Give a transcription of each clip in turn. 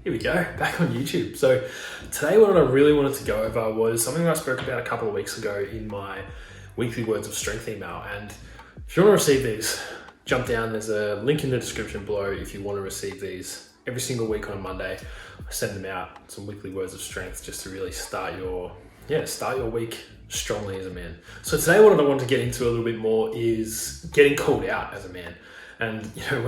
Here we go, back on YouTube. So today what I really wanted to go over was something that I spoke about a couple of weeks ago in my weekly Words of Strength email. And if you want to receive these, jump down, there's a link in the description below if you want to receive these. Every single week on a Monday, I send them out, some weekly Words of Strength, just to really start your week strongly as a man. So today what I want to get into a little bit more is getting called out as a man. And you know,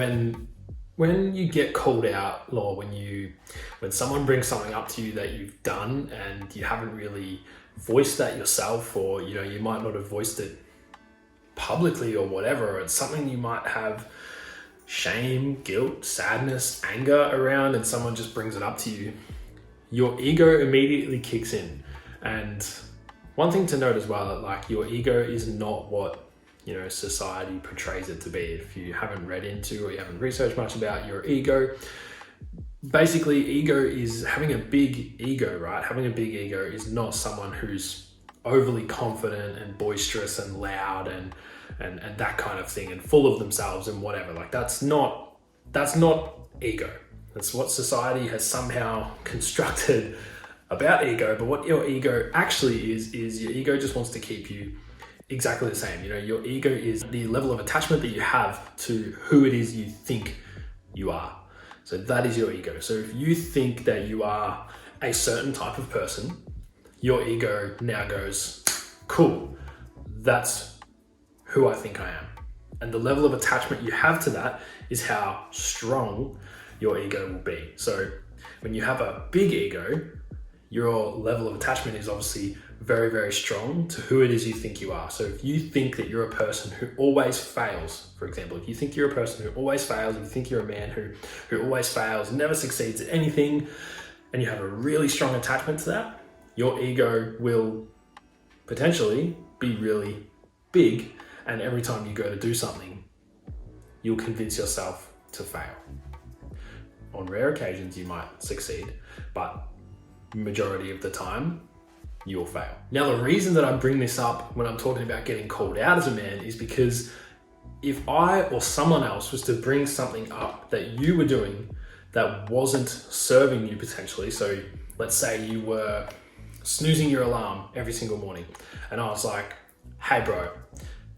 when you get called out, or when someone brings something up to you that you've done and you haven't really voiced that yourself, or you might not have voiced it publicly or whatever, or it's something you might have shame, guilt, sadness, anger around, and someone just brings it up to you, your ego immediately kicks in. And one thing to note as well, like, your ego is not what society portrays it to be. If you haven't read into or you haven't researched much about your ego, basically ego is having a big ego, right? Having a big ego is not someone who's overly confident and boisterous and loud and that kind of thing and full of themselves and whatever. Like that's not ego. That's what society has somehow constructed about ego. But what your ego actually is your ego just wants to keep you exactly the same. Your ego is the level of attachment that you have to who it is you think you are. So that is your ego. So if you think that you are a certain type of person, your ego now goes, cool, that's who I think I am. And the level of attachment you have to that is how strong your ego will be. So when you have a big ego, your level of attachment is obviously very, very strong to who it is you think you are. So if you think that you're a person who always fails, for example, if you think you're a person who always fails, if you think you're a man who always fails, never succeeds at anything, and you have a really strong attachment to that, your ego will potentially be really big, and every time you go to do something, you'll convince yourself to fail. On rare occasions, you might succeed, but majority of the time, you'll fail. Now, the reason that I bring this up when I'm talking about getting called out as a man is because if I or someone else was to bring something up that you were doing that wasn't serving you potentially, so let's say you were snoozing your alarm every single morning, and I was like, hey bro,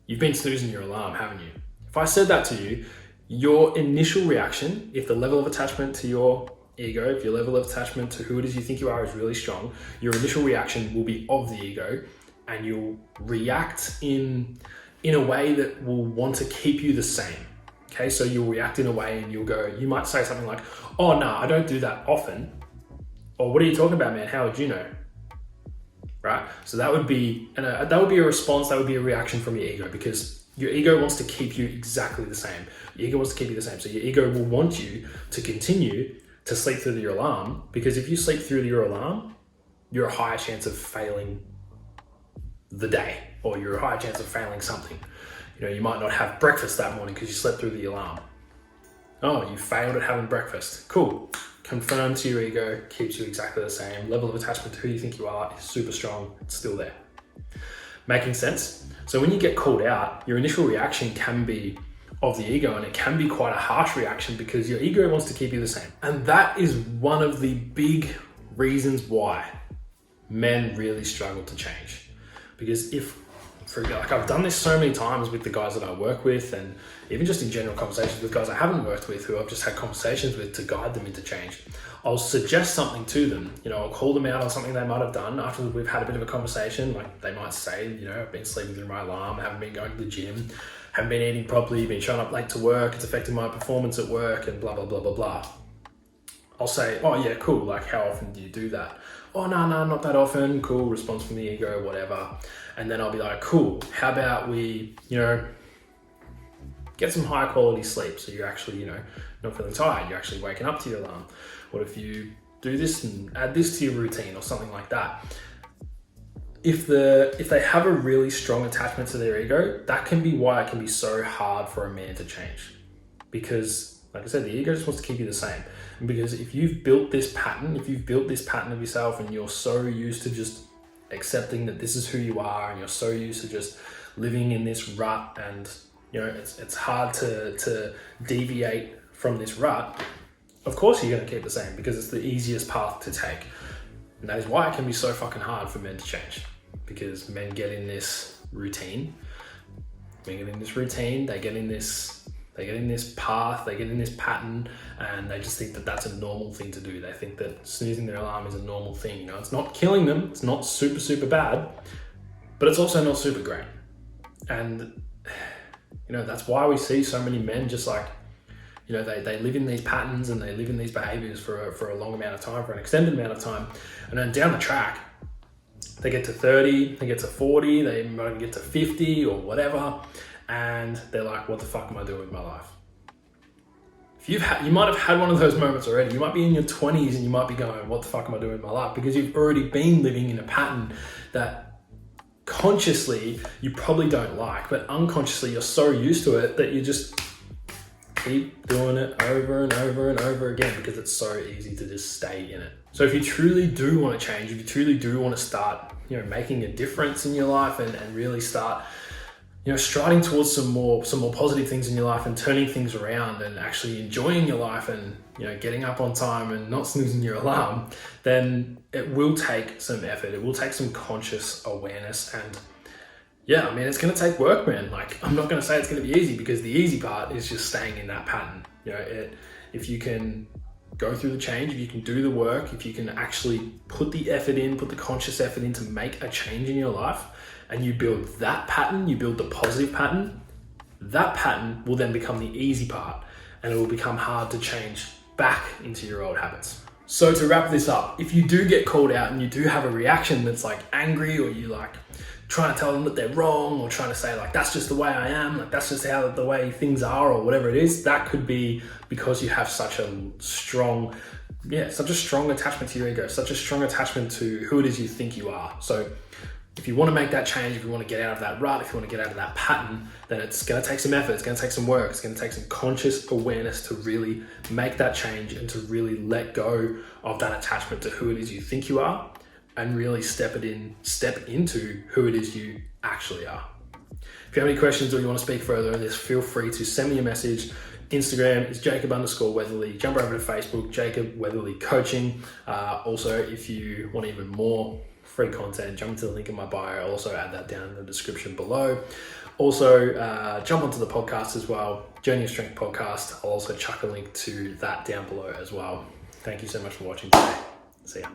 you've been snoozing your alarm, haven't you? If I said that to you, your initial reaction, if the level of attachment to your ego, if your level of attachment to who it is you think you are is really strong, your initial reaction will be of the ego, and you'll react in a way that will want to keep you the same. Okay, so you'll react in a way and you might say something like, oh no, I don't do that often. Or what are you talking about, man? How would you know? Right? So that would be a response, that would be a reaction from your ego, because your ego wants to keep you exactly the same. Your ego wants to keep you the same. So your ego will want you to continue to sleep through your alarm, because if you sleep through your alarm, you're a higher chance of failing the day, or you're a higher chance of failing something. You might not have breakfast that morning because you slept through the alarm. Oh, you failed at having breakfast. Cool. Confirm to your ego, keeps you exactly the same. Level of attachment to who you think you are is super strong. It's still there. Making sense? So when you get called out, your initial reaction can be of the ego, and it can be quite a harsh reaction because your ego wants to keep you the same. And that is one of the big reasons why men really struggle to change. Because I've done this so many times with the guys that I work with, and even just in general conversations with guys I haven't worked with, who I've just had conversations with to guide them into change. I'll suggest something to them, I'll call them out on something they might have done after we've had a bit of a conversation. Like they might say, I've been sleeping through my alarm, I haven't been going to the gym, haven't been eating properly, been showing up late to work, it's affecting my performance at work, and blah, blah, blah, blah, blah. I'll say, oh yeah, cool, like how often do you do that? Oh, no, not that often. Cool, response from the ego, whatever. And then I'll be like, cool, how about we, get some high quality sleep, so you're actually, not feeling tired, you're actually waking up to your alarm. What if you do this and add this to your routine, or something like that? If they have a really strong attachment to their ego, that can be why it can be so hard for a man to change. Because, like I said, the ego just wants to keep you the same. And because if you've built this pattern of yourself, and you're so used to just accepting that this is who you are, and you're so used to just living in this rut, and it's hard to deviate from this rut, of course you're going to keep the same because it's the easiest path to take. And that is why it can be so fucking hard for men to change, because men get in this routine. They get in this path, they get in this pattern, and they just think that that's a normal thing to do. They think that snoozing their alarm is a normal thing. You know, it's not killing them, it's not super, super bad, but it's also not super great. And, you know, that's why we see so many men just like, you know, they live in these patterns and they live in these behaviors for a long amount of time, for an extended amount of time. And then down the track, they get to 30, they get to 40, they might get to 50 or whatever. And they're like, what the fuck am I doing with my life? You might have had one of those moments already. You might be in your 20s and you might be going, what the fuck am I doing with my life? Because you've already been living in a pattern that consciously you probably don't like, but unconsciously you're so used to it that you just keep doing it over and over and over again because it's so easy to just stay in it. So if you truly do want to change, if you truly do want to start, you know, making a difference in your life and really start, you know, striding towards some more positive things in your life and turning things around and actually enjoying your life and, you know, getting up on time and not snoozing your alarm, then it will take some effort. It will take some conscious awareness. And yeah, I mean, it's going to take work, man. Like, I'm not going to say it's going to be easy because the easy part is just staying in that pattern. You know, if you can go through the change, if you can do the work, if you can actually put the effort in, put the conscious effort in to make a change in your life, and you build that pattern, you build the positive pattern, that pattern will then become the easy part and it will become hard to change back into your old habits. So to wrap this up, if you do get called out and you do have a reaction that's like angry, or you like trying to tell them that they're wrong, or trying to say like, that's just the way I am, like that's just how the way things are, or whatever it is, that could be because you have such a strong attachment to your ego, such a strong attachment to who it is you think you are. So if you want to make that change, if you want to get out of that rut, if you want to get out of that pattern, then it's going to take some effort, it's going to take some work, it's going to take some conscious awareness to really make that change and to really let go of that attachment to who it is you think you are and really step into who it is you actually are. If you have any questions or you want to speak further on this, feel free to send me a message. Instagram is Jacob_Weatherley. Jump over to Facebook, Jacob Weatherley Coaching. Also, if you want even more free content, jump into the link in my bio. I'll also add that down in the description below. Also, jump onto the podcast as well, Journey of Strength podcast. I'll also chuck a link to that down below as well. Thank you so much for watching today. See ya.